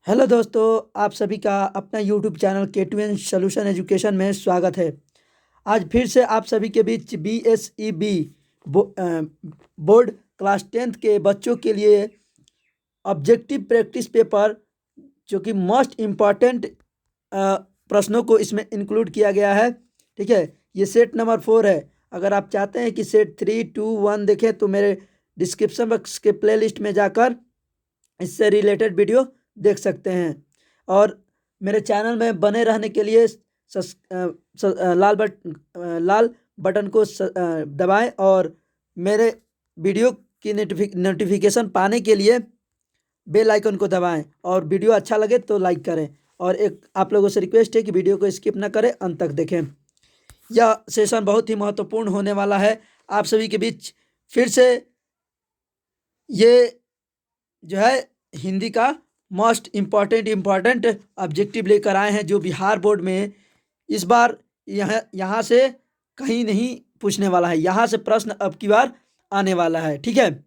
Hello दोस्तों, आप सभी का अपना यूट्यूब चैनल के2एन सोल्यूशन एजुकेशन में स्वागत है। आज फिर से आप सभी के बीच BSEB बोर्ड क्लास 10th के बच्चों के लिए ऑब्जेक्टिव प्रैक्टिस पेपर जो कि मोस्ट इम्पॉर्टेंट प्रश्नों को इसमें इंक्लूड किया गया है। ठीक है, ये सेट नंबर 4 है। अगर आप चाहते हैं कि सेट 3, 2, 1 देखें तो मेरे डिस्क्रिप्शन बॉक्स के प्लेलिस्ट में जाकर इससे रिलेटेड वीडियो देख सकते हैं। और मेरे चैनल में बने रहने के लिए लाल बटन को दबाएं और मेरे वीडियो की नोटिफिकेशन पाने के लिए बेल आइकन को दबाएं और वीडियो अच्छा लगे तो लाइक करें। और एक आप लोगों से रिक्वेस्ट है कि वीडियो को स्किप ना करें, अंत तक देखें। यह सेशन बहुत ही महत्वपूर्ण होने वाला है। आप सभी के बीच फिर से ये जो है हिंदी का मोस्ट इम्पॉर्टेंट ऑब्जेक्टिव लेकर आए हैं, जो बिहार बोर्ड में इस बार यहाँ से कहीं नहीं पूछने वाला है। यहाँ से प्रश्न अब की बार आने वाला है। ठीक है,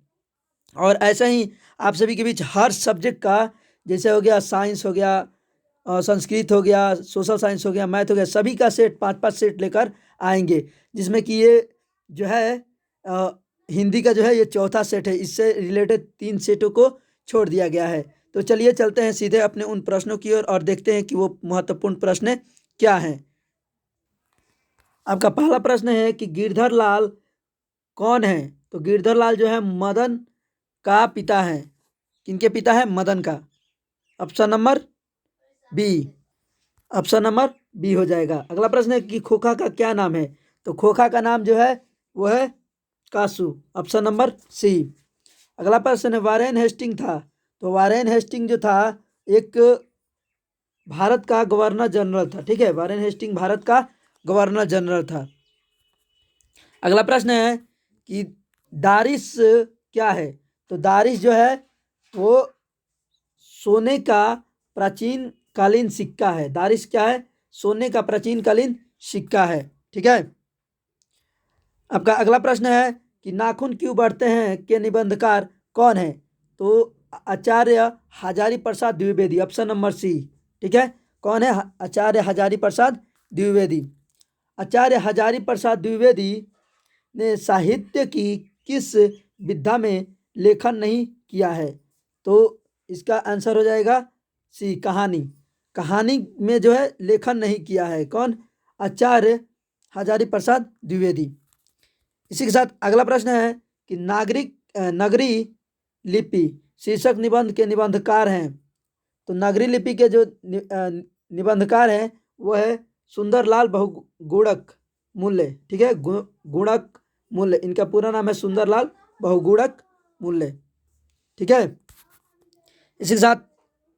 और ऐसा ही आप सभी के बीच हर सब्जेक्ट का, जैसे हो गया साइंस, हो गया संस्कृत, हो गया सोशल साइंस, हो गया मैथ, हो गया, सभी का सेट 5-5 सेट लेकर आएंगे, जिसमें कि ये जो है हिंदी का जो है ये चौथा सेट है। इससे रिलेटेड 3 सेटों को छोड़ दिया गया है। तो चलिए चलते हैं सीधे अपने उन प्रश्नों की ओर और देखते हैं कि वो महत्वपूर्ण प्रश्न क्या हैं। आपका पहला प्रश्न है कि गिरधर लाल कौन है? तो गिरधर लाल जो है मदन का पिता है। किनके पिता है? मदन का। Option number B. Option number B हो जाएगा। अगला प्रश्न है कि खोखा का क्या नाम है? तो खोखा का नाम जो है वो है कासू। Option number C. अगला प्रश्न है वारेन हेस्टिंग था। तो वारेन हेस्टिंग जो था एक भारत का गवर्नर जनरल था। ठीक है, वारेन हेस्टिंग भारत का गवर्नर जनरल था। अगला प्रश्न है कि दारिश क्या है? तो दारिश जो है वो सोने का प्राचीन कालीन सिक्का है। दारिश क्या है? सोने का प्राचीन कालीन सिक्का है। ठीक है, आपका अगला प्रश्न है कि नाखून क्यों बढ़ते हैं के निबंधकार कौन है? तो Acharya Hazari Prasad Dwivedi. Option number C. ठीक है, कौन है? आचार्य हजारी प्रसाद द्विवेदी। आचार्य हजारी प्रसाद द्विवेदी ने साहित्य की किस विधा में लेखन नहीं किया है? तो इसका आंसर हो जाएगा सी, कहानी। कहानी में जो है लेखन नहीं किया है। कौन? आचार्य हजारी प्रसाद द्विवेदी। इसी के साथ अगला प्रश्न है कि नगरी लिपि शीर्षक निबंध के निबंधकार हैं। तो नगरी लिपि के जो निबंधकार हैं वो है सुंदरलाल बहुगुणक मूल्य। ठीक है, गुणक मूल्य, इनका पूरा नाम है सुंदरलाल बहुगुणक मूल्य। ठीक है, इसी के साथ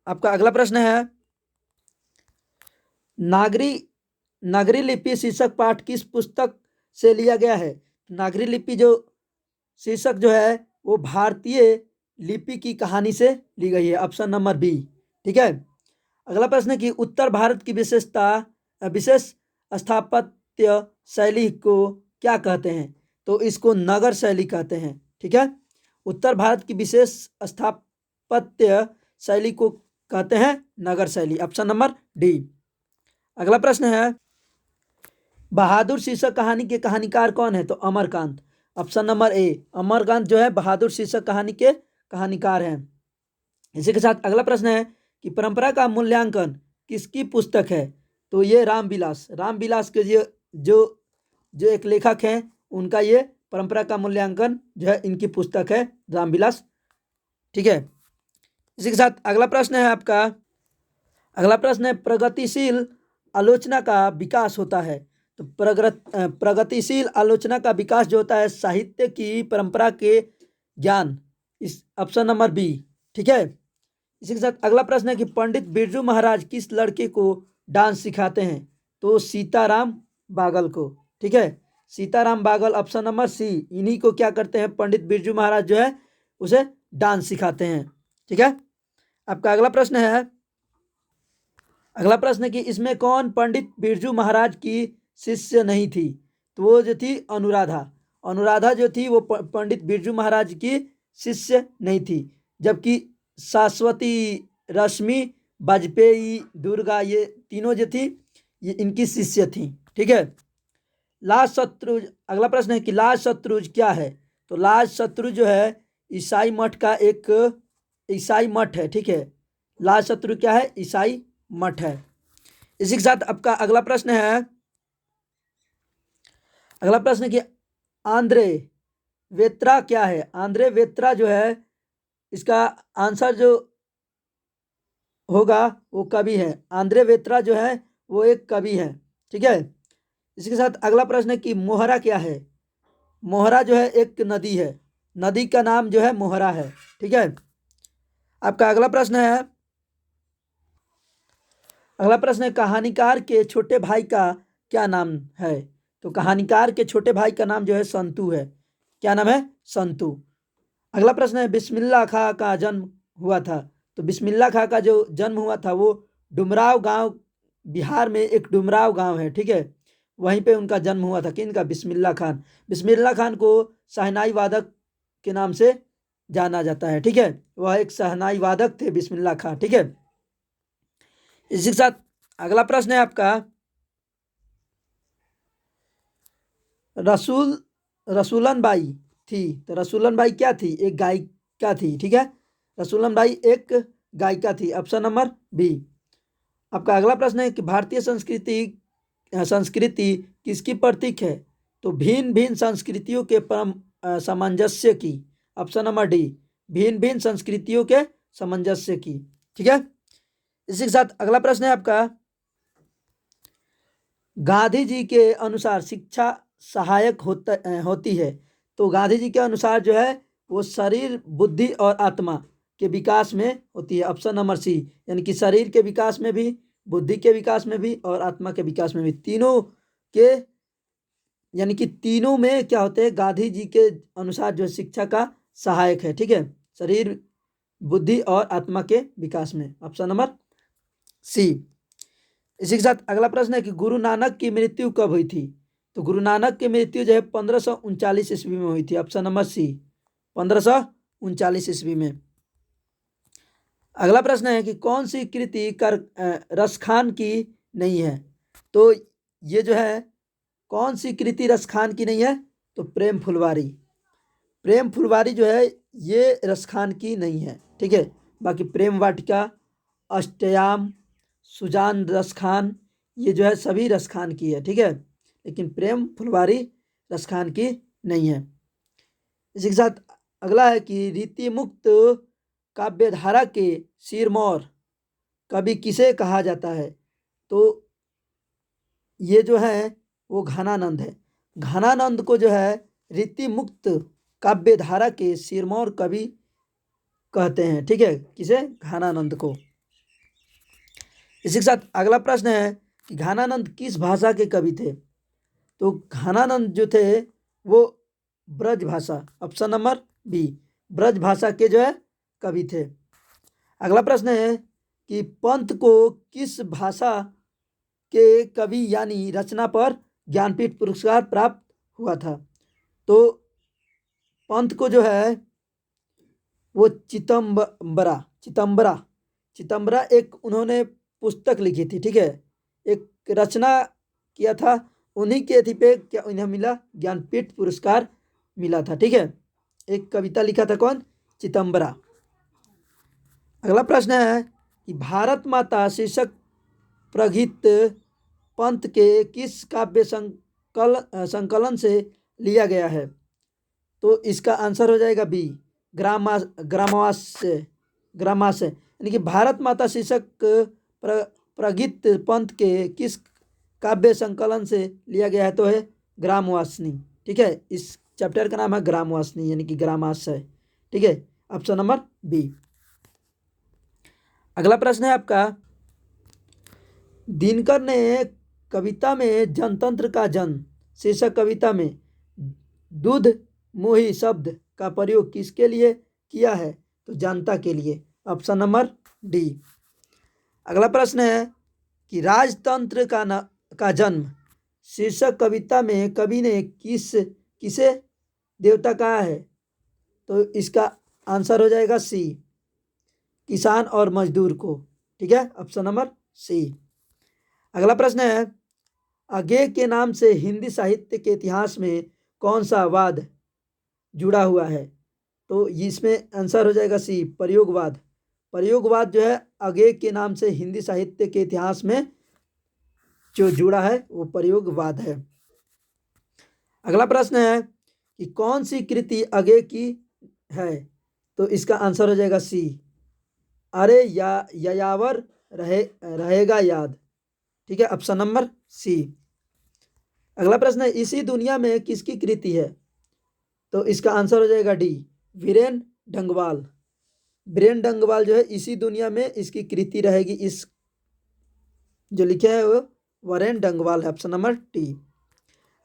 आपका अगला प्रश्न है नागरी नगरी लिपि शीर्षक पाठ किस पुस्तक से लिया गया है? नागरी लिपि जो शीर्षक जो है वो भारतीय लिपि की कहानी से ली गई है। Option number B. ठीक है, अगला प्रश्न है कि उत्तर भारत की विशेष स्थापत्य शैली को क्या कहते हैं? तो इसको नगर शैली कहते हैं। ठीक है, उत्तर भारत की विशेष स्थापत्य शैली को कहते हैं नगर शैली। Option number D. अगला प्रश्न है बहादुर शीर्षक कहानी के कहानीकार कौन है? तो Amarkant. Option number A, Amarkant जो है बहादुर शीर्षक कहानी के कहानीकार हैं। इसी के साथ अगला प्रश्न है कि परंपरा का मूल्यांकन किसकी पुस्तक है? तो ये रामविलास के जो जो एक लेखक हैं उनका ये परंपरा का मूल्यांकन जो है इनकी पुस्तक है, रामविलास। ठीक है, इसी के साथ अगला प्रश्न है आपका, अगला प्रश्न है प्रगतिशील आलोचना का विकास होता है। तो प्रगतिशील आलोचना का विकास जो होता है साहित्य की परंपरा के ज्ञान। इस ऑप्शन नंबर बी। ठीक है, इसी के साथ अगला प्रश्न है कि पंडित बिरजू महाराज किस लड़के को डांस सिखाते हैं? तो सीताराम बागल को। ठीक है, सीताराम बागल, ऑप्शन नंबर सी, इन्हीं को क्या करते हैं? पंडित बिरजू महाराज जो है उसे डांस सिखाते हैं। ठीक है, आपका अगला प्रश्न है, अगला प्रश्न है कि इसमें कौन पंडित बिरजू महाराज की शिष्य नहीं थी? तो वो जो थी अनुराधा। अनुराधा जो थी वो पंडित बिरजू महाराज की शिष्य नहीं थी, जबकि शाश्वती, रश्मि वाजपेयी, दुर्गा, ये तीनों जो थी ये इनकी शिष्य थी। ठीक है। लाज शत्रुज, अगला प्रश्न है कि लाज शत्रुज क्या है? तो लाज शत्रु जो है ईसाई मठ का एक ईसाई मठ है। ठीक है। लाज शत्रु क्या है? ईसाई मठ है। इसी के साथ आपका अगला प्रश्न है, अगला प्रश्न कि आंद्रे वेत्रा क्या है? आंद्रे वेत्रा जो है इसका आंसर जो होगा वो कवि है। आंद्रे वेत्रा जो है वो एक कवि है। ठीक है। इसके साथ अगला प्रश्न है कि मोहरा क्या है? मोहरा जो है एक नदी है, नदी का नाम जो है मोहरा है। ठीक है। आपका अगला प्रश्न है, अगला प्रश्न है कहानीकार के छोटे भाई का क्या नाम है? तो कहानीकार के छोटे भाई का नाम जो है संतू है। क्या नाम है? संतू। अगला प्रश्न है बिस्मिल्लाह खां का जन्म हुआ था? तो बिस्मिल्लाह खां का जो जन्म हुआ था वो डुमराव गांव, बिहार में एक डुमराव गांव है। ठीक है। वहीं पे उनका जन्म हुआ था। किनका? बिस्मिल्लाह खान। बिस्मिल्लाह खान को शहनाई वादक के नाम से जाना जाता है। ठीक है। वह एक शहनाई वादक थे बिस्मिल्लाह खान। ठीक है। इसी के साथ अगला प्रश्न है आपका, रसूल रसूलन बाई थी? तो रसूलन बाई क्या थी? एक गायिका थी। ठीक है। रसूलन बाई एक गायिका थी। Option number B. आपका अगला प्रश्न है कि भारतीय संस्कृति संस्कृति किसकी प्रतीक है? तो भिन्न भिन्न संस्कृतियों के परम सामंजस्य की। ऑप्शन नंबर डी, भिन्न भिन्न संस्कृतियों के सामंजस्य की। ठीक है। इसी के साथ अगला प्रश्न है आपका, गांधी जी के अनुसार शिक्षा सहायक होती है? तो गांधी जी के अनुसार जो है वो शरीर, बुद्धि और आत्मा के विकास में होती है। ऑप्शन नंबर सी, यानी कि शरीर के विकास में भी, बुद्धि के विकास में भी और आत्मा के विकास में भी, तीनों के, यानी कि तीनों में क्या होते हैं? गांधी जी के अनुसार जो शिक्षा का सहायक है। ठीक है। शरीर, बुद्धि और आत्मा के विकास में। Option number C. इसी के साथ अगला प्रश्न है कि गुरु नानक की मृत्यु कब हुई थी? तो गुरु नानक की मृत्यु जो है 1539 ईस्वी में हुई थी। ऑप्शन नंबर सी, 1539 ईस्वी में। अगला प्रश्न है कि कौन सी कृति कर रसखान की नहीं है? तो ये जो है कौन सी कृति रसखान की नहीं है? तो प्रेम फुलवारी। प्रेम फुलवारी जो है ये रसखान की नहीं है। ठीक है। बाकी प्रेम वाटिका, अष्टयाम, सुजान रसखान, ये जो है सभी रसखान की है। ठीक है। लेकिन प्रेम फुलवारी रसखान की नहीं है। इसी के साथ अगला है कि रीति मुक्त काव्यधारा के सिरमौर कवि किसे कहा जाता है? तो ये जो है वो घनानंद है। घनानंद को जो है रीति मुक्त काव्यधारा के सिरमौर कवि कहते हैं। ठीक है। किसे? घनानंद को। इसी के साथ अगला प्रश्न है कि घनानंद किस भाषा के कवि थे? तो घनानंद जो थे वो ब्रज भाषा, ऑप्शन नंबर बी, ब्रज भाषा के जो है कवि थे। अगला प्रश्न है कि पंत को किस भाषा के कवि यानी रचना पर ज्ञानपीठ पुरस्कार प्राप्त हुआ था? तो पंत को जो है वो चितंबरा चितंबरा चितंबरा एक उन्होंने पुस्तक लिखी थी। ठीक है। एक रचना किया था, उन्हीं के थी पे क्या उन्हें मिला? ज्ञानपीठ पुरस्कार मिला था। ठीक है। एक कविता लिखा था, कौन? चितंबरा। अगला प्रश्न है कि भारत माता शीर्षक प्रगीत पंत के किस काव्य संकलन से लिया गया है? तो इसका आंसर हो जाएगा बी, ग्रामवास से। ग्रामास से, यानी कि भारत माता शीर्षक प्रगीत पंत के किस काव्य संकलन से लिया गया है? तो है ग्रामवासनी। ठीक है। इस चैप्टर का नाम है ग्रामवासनी, यानी कि ग्रामास है। ठीक है। Option number B. अगला प्रश्न है आपका, दिनकर ने कविता में जनतंत्र का जन शीर्षक कविता में दूध मोही शब्द का प्रयोग किसके लिए किया है? तो जनता के लिए। Option number D. अगला प्रश्न है कि राजतंत्र का जन्म शीर्षक कविता में कवि ने किसे देवता कहा है? तो इसका आंसर हो जाएगा सी, किसान और मजदूर को। ठीक ठीक है, ऑप्शन नंबर सी। अगला प्रश्न है, अज्ञेय के नाम से हिंदी साहित्य के इतिहास में कौन सा वाद जुड़ा हुआ है? तो इसमें आंसर हो जाएगा सी, प्रयोगवाद। प्रयोगवाद जो है अज्ञेय के नाम से हिंदी साहित्य के इतिहास में जो जुड़ा है वो प्रयोगवाद है। अगला प्रश्न है कि कौन सी कृति अज्ञेय की है? तो इसका आंसर हो जाएगा सी, अरे यायावर रहेगा याद। ठीक है, ऑप्शन नंबर सी। अगला प्रश्न है, इसी दुनिया में किसकी कृति है? तो इसका आंसर हो जाएगा डी, वीरेन डंगवाल। वीरेन डंगवाल जो है इसी दुनिया में इसकी कृति रहेगी। इस जो लिखे है वो वरेन डंगवाल है, ऑप्शन नंबर टी।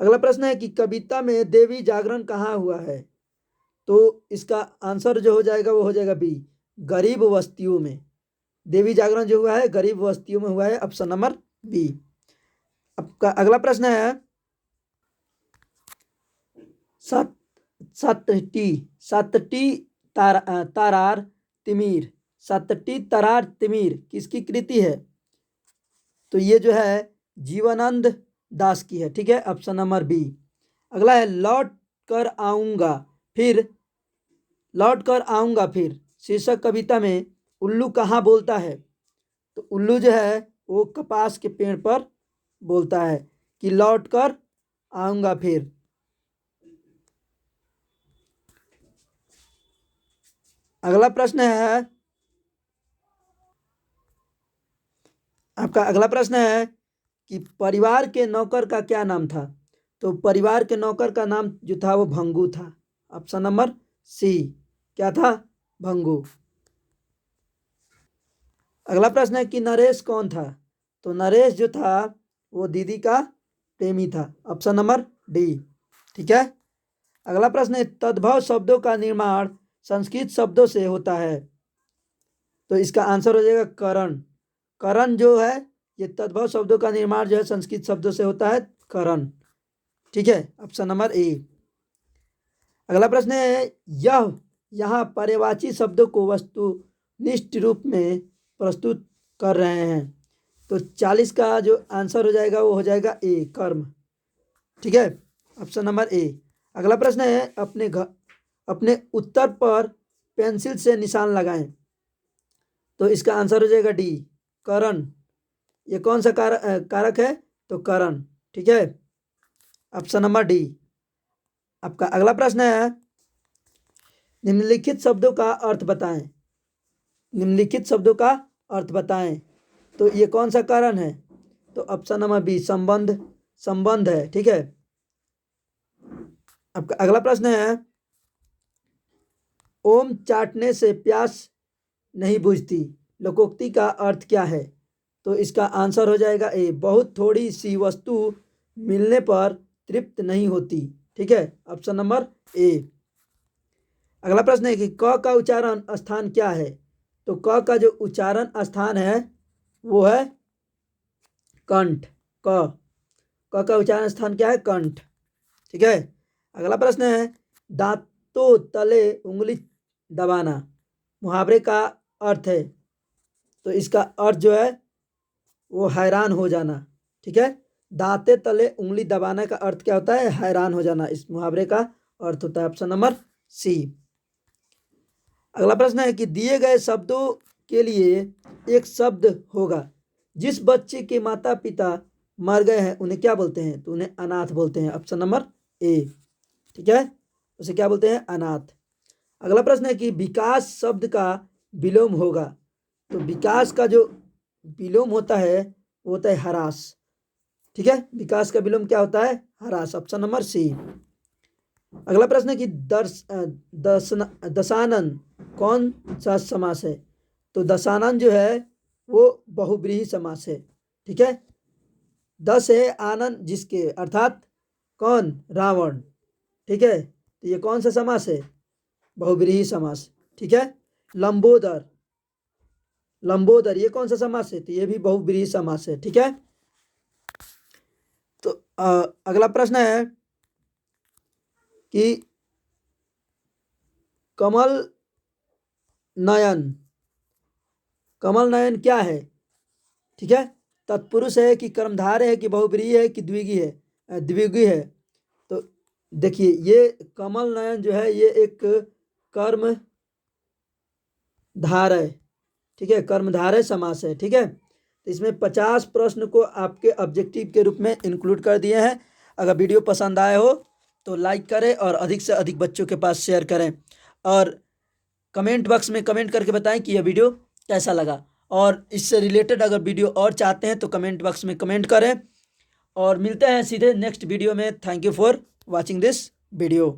अगला प्रश्न है कि कविता में देवी जागरण कहाँ हुआ है? तो इसका आंसर जो हो जाएगा वो हो जाएगा बी, गरीब बस्तियों में। देवी जागरण जो हुआ है गरीब बस्तियों में हुआ है, ऑप्शन नंबर बी। आपका अगला प्रश्न है, सत सतटी सतटी तारार तिमिर, सतटी तरार तिमिर किसकी कृति है? तो ये जो है जीवनानंद दास की है। ठीक है, ऑप्शन नंबर बी। अगला है, लौट कर आऊंगा फिर, लौट कर आऊंगा फिर शीर्षक कविता में उल्लू कहाँ बोलता है? तो उल्लू जो है वो कपास के पेड़ पर बोलता है कि लौट कर आऊंगा फिर। अगला प्रश्न है, आपका अगला प्रश्न है कि परिवार के नौकर का क्या नाम था? तो परिवार के नौकर का नाम जो था वो भंगू था, ऑप्शन नंबर सी। क्या था? भंगू। अगला प्रश्न है कि नरेश कौन था? तो नरेश जो था वो दीदी का प्रेमी था, ऑप्शन नंबर डी। ठीक है। अगला प्रश्न है, तद्भव शब्दों का निर्माण संस्कृत शब्दों से होता है। तो इसका आंसर हो जाएगा करण। करण जो है ये तद्भव शब्दों का निर्माण जो है संस्कृत शब्दों से होता है, करण। ठीक है, ऑप्शन नंबर ए। अगला प्रश्न है, यह यहाँ पर्यायवाची शब्दों को वस्तुनिष्ठ रूप में प्रस्तुत कर रहे हैं। तो 40 का जो आंसर हो जाएगा वो हो जाएगा ए, कर्म। ठीक है, ऑप्शन नंबर ए। अगला प्रश्न है, अपने उत्तर पर पेंसिल से निशान लगाएं। तो इसका आंसर हो जाएगा डी, करण। ये कौन सा कारक है? तो करण। ठीक है, ऑप्शन नंबर डी। आपका अगला प्रश्न है, निम्नलिखित शब्दों का अर्थ बताएं। निम्नलिखित शब्दों का अर्थ बताएं। तो ये कौन सा कारण है? तो ऑप्शन नंबर बी, संबंध। संबंध है। ठीक है। आपका अगला प्रश्न है, ओम चाटने से प्यास नहीं बुझती लोकोक्ति का अर्थ क्या है? तो इसका आंसर हो जाएगा ए, बहुत थोड़ी सी वस्तु मिलने पर तृप्त नहीं होती। ठीक है, ऑप्शन नंबर ए। अगला प्रश्न है कि क का उच्चारण स्थान क्या है? तो क का जो उच्चारण स्थान है वो है कंठ। क का उच्चारण स्थान क्या है? कंठ। ठीक है। अगला प्रश्न है, दांतों तले उंगली दबाना मुहावरे का अर्थ है। तो इसका अर्थ जो है वो हैरान हो जाना। ठीक है, दांते तले उंगली दबाना का अर्थ क्या होता है? हैरान हो जाना। इस मुहावरे का अर्थ होता है ऑप्शन नंबर सी। अगला प्रश्न है कि दिए गए शब्दों के लिए एक शब्द होगा। जिस बच्चे के माता पिता मर गए हैं उन्हें क्या बोलते हैं? तो उन्हें अनाथ बोलते हैं, ऑप्शन नंबर ए। ठीक है, उसे क्या बोलते हैं? अनाथ। अगला प्रश्न है कि विकास शब्द का विलोम होगा। तो विकास का जो विलोम होता है वो होता है हरास। ठीक है, विकास का विलोम क्या होता है? हरास, ऑप्शन नंबर सी। अगला प्रश्न है कि दशानन कौन सा समास है? तो दशानन जो है वो बहुब्रीहि समास है। ठीक है, दस है आनंद जिसके, अर्थात कौन? रावण। ठीक है, तो ये कौन सा समास है? बहुब्रीहि समास। ठीक है, लंबोदर। लंबोदर ये कौन सा समास है? तो ये भी बहुब्रीहि समास है। ठीक है, तो अगला प्रश्न है कि कमल नयन, कमल नयन क्या है? ठीक है। तत्पुरुष है कि कर्मधारय है कि बहुब्रीहि है कि द्विगु है। तो देखिए ये कमल नयन जो है ये एक कर्म धारय, ठीक है, कर्मधारय समास है। ठीक है, तो इसमें 50 प्रश्न को आपके ऑब्जेक्टिव के रूप में इंक्लूड कर दिए हैं। अगर वीडियो पसंद आए हो तो लाइक करें और अधिक से अधिक बच्चों के पास शेयर करें, और कमेंट बॉक्स में कमेंट करके बताएं कि यह वीडियो कैसा लगा, और इससे रिलेटेड अगर वीडियो और चाहते हैं तो कमेंट बॉक्स में कमेंट करें। और मिलते हैं सीधे नेक्स्ट वीडियो में। Thank you for watching this video.